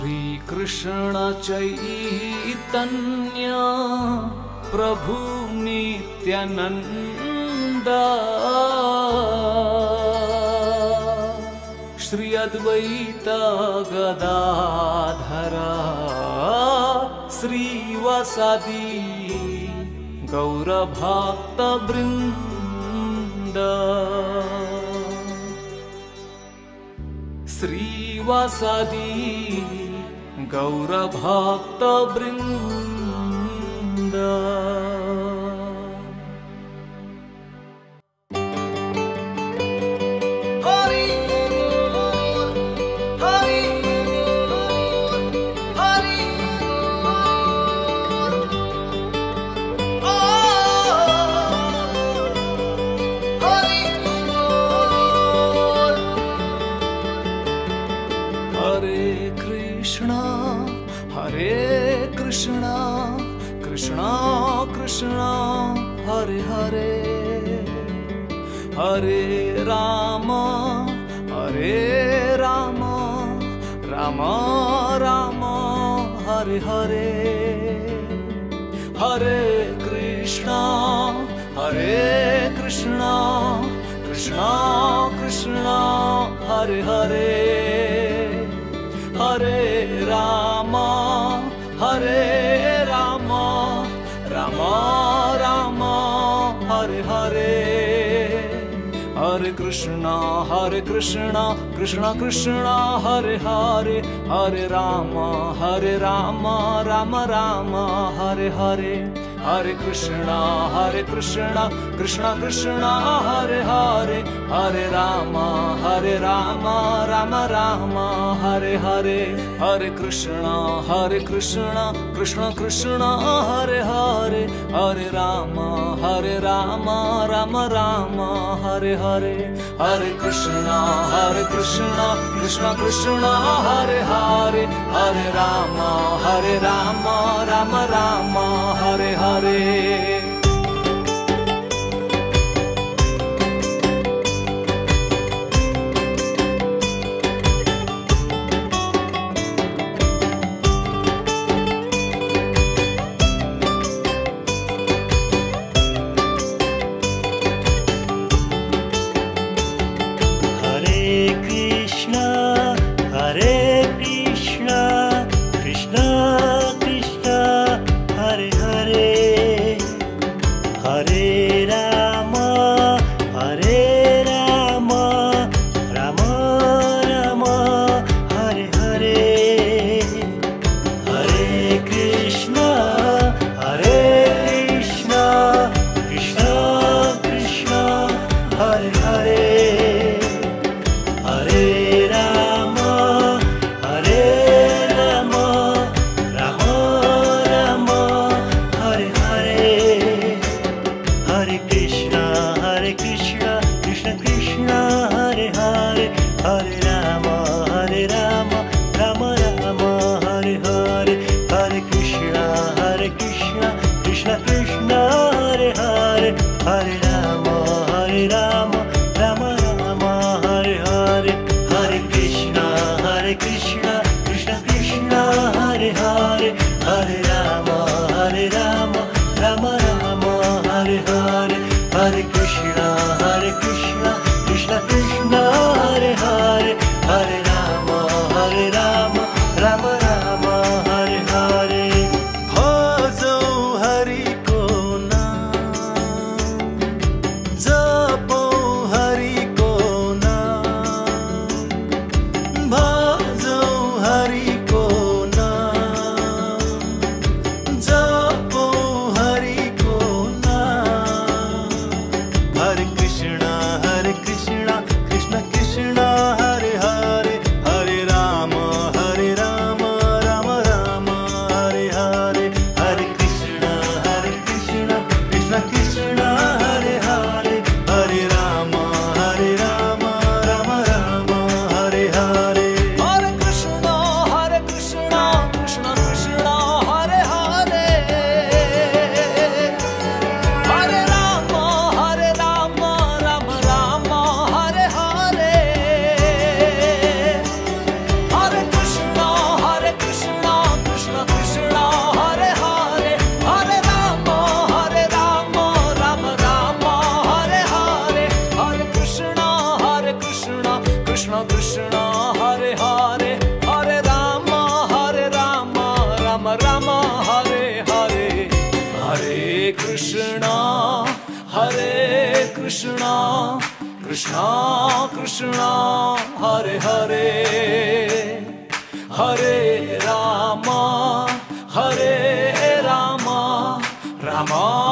कृष्ण चैतन्य प्रभु नित्यानंद श्री अद्वैत गदाधर श्रीवासादि गौरभक्त वृंद श्रीवासादि गौरभक्त वृंद। Krishna Krishna Hare Hare Hare Ram Ram Ram Hare Hare Hare Krishna Krishna Krishna Hare Hare Hare Ram Ram Ram Hare Hare Hare Krishna Krishna Krishna Hare Hare Hare Ram Ram Ram Hare Hare Hare Krishna Krishna Krishna Hare Hare Hare Ram Ram Ram Hare Hare Hare Krishna Krishna Krishna Hare Hare Hare Ram Ram Ram Hare Hare Hare Krishna Krishna Krishna Hare Hare Hare Ram Ram Ram Hare Hare. Ram Krishna Krishna Hare Hare Hare Rama Rama